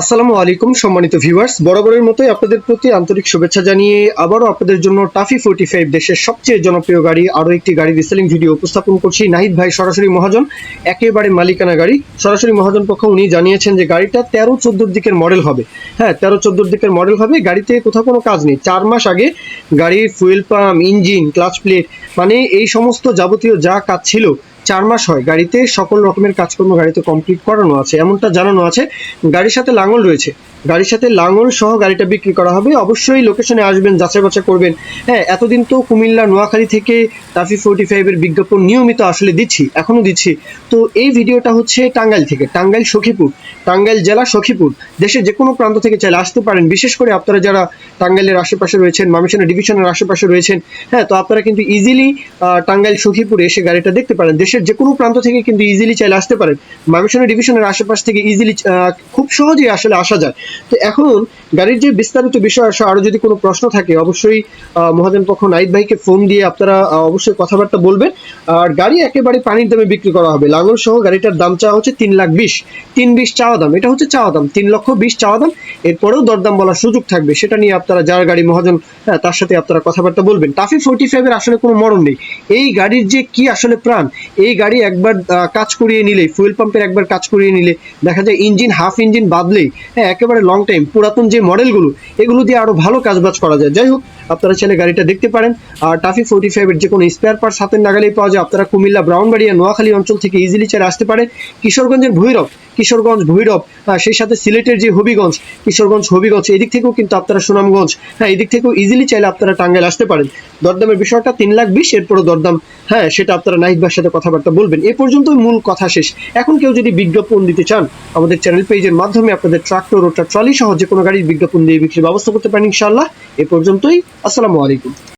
আসসালামু আলাইকুম সম্মানিত ভিউয়ার্স, বরাবরের মতোই আপনাদের প্রতি আন্তরিক শুভেচ্ছা জানিয়ে আবারও আপনাদের জন্য টাফি 45 দেশের সবচেয়ে জনপ্রিয় গাড়ি আরও একটি গাড়ি রিসেলিং ভিডিও উপস্থাপন করছি। নাহিদ ভাই সরাসরি মহাজন, একেবারে মালিকানা গাড়ি। সরাসরি মহাজন পক্ষ উনি জানিয়েছেন যে গাড়িটা 13-14 দিকের মডেল হবে। হ্যাঁ, 13-14 দিকের মডেল হবে। গাড়িতে কোথাও কোনো কাজ নেই। 4 মাস আগে গাড়ির fuel pump, engine, clutch plate, মানে এই সমস্ত যাবতীয় যা কাজ ছিল 4 মাস হয় গাড়িতে সকল রকমের কাজকর্ম গাড়িতে কমপ্লিট করানো আছে, এমনটা জানানো আছে। গাড়ির সাথে লাঙল রয়েছে, গাড়ির সাথে লাঙল সহ গাড়িটা বিক্রি করা হবে। অবশ্যই লোকেশনে আসবেন, যাচাই বাছাই করবেন। হ্যাঁ, এতদিন তো কুমিল্লা, নোয়াখালী থেকে টাফি 45 এর বিজ্ঞাপন নিয়মিত আসলে দিচ্ছি, এখনো দিচ্ছি। তো এই ভিডিওটা হচ্ছে টাঙ্গাইল থেকে, টাঙ্গাইল সখীপুর, টাঙ্গাইল জেলা সখীপুর। দেশের যে কোনো প্রান্ত থেকে চাইলে আসতে পারেন। বিশেষ করে আপনারা যারা টাঙ্গাইলের আশেপাশে রয়েছেন, ময়মনসিংহ ডিভিশনের আশেপাশে রয়েছেন, হ্যাঁ, তো আপনারা কিন্তু ইজিলি টাঙ্গাইল সখীপুরে এসে গাড়িটা দেখতে পারেন। দেশের যে কোনো প্রান্ত থেকে কিন্তু ইজিলি চাইলে আসতে পারেন। ময়মনসিংহ ডিভিশনের আশেপাশ থেকে ইজিলি খুব সহজেই আসলে আসা যায়। তো এখন গাড়ির যে বিস্তারিত বিষয় আসে, আরো যদি কোনো প্রশ্ন থাকে অবশ্যই মহাজন পক্ষ নাহিদ ভাইকে ফোন দিয়ে আপনারা অবশ্যই কথাবার্তা বলবেন। আর গাড়ি একেবারে পানির দামে বিক্রি করা হবে। লাঙল সহ গাড়িটার দাম চাওয়া হচ্ছে 3,20,000, 3,20,000 চাওয়া দাম। এটা হচ্ছে চাওয়া দাম, 3,20,000 চাওয়া দাম। এরপরেও দরদাম বলার সুযোগ থাকবে, সেটা নিয়ে আপনারা যার গাড়ি মহাজন, হ্যাঁ, তার সাথে আপনারা কথাবার্তা বলবেন। টাফি 45 এর আসলে কোনো মরণ নেই। এই গাড়ির যে কি আসলে প্রাণ, এই গাড়ি একবার কাজ করিয়ে নিলে, ফুয়েল পাম্পের একবার কাজ করিয়ে নিলে দেখা যায় ইঞ্জিন, হাফ ইঞ্জিন বাদলেই, হ্যাঁ, একেবারে লং টাইম পুরাতন যে মডেলগুলো এগুলো দিয়ে আরো ভালো কাজবাজ করা যায়। যাই হোক, আপনারা চাইলে গাড়িটা দেখতে পারেন। আর টাফি 45 এর যে কোনো স্পেয়ার পার্টস হাতের নাগালেই পাওয়া যায়। আপনারা কুমিল্লা, ব্রাউনবাড়িয়া, নোয়াখালী অঞ্চল থেকে ইজিলি চাইলে আসতে পারেন। কিশোরগঞ্জের ভৈরব, সেই সাথে সিলেটের যে হবিগঞ্জ, হবিগঞ্জ, এদিক থেকেও কিন্তু আপনারা সুনামগঞ্জ, হ্যাঁ, এদিক থেকেও ইজিলি চাইলে আপনারা টাঙ্গাইল আসতে পারেন। দরদামের বিষয়টা 3,20,000, এরপরও দরদাম, হ্যাঁ, সেটা আপনারা নাহিদ ভাইয়ের সাথে কথাবার্তা বলবেন। এ পর্যন্তই মূল কথা শেষ। এখন কেউ যদি বিজ্ঞাপন দিতে চান, আমাদের চ্যানেল পেজের মাধ্যমে আপনাদের ট্রাক্টর ও ট্রলি সহ যে কোনো গাড়ির বিজ্ঞাপন দিয়ে বিক্রির ব্যবস্থা করতে পারেন ইনশাআল্লাহ। এ পর্যন্তই। আসসালামু আলাইকুম।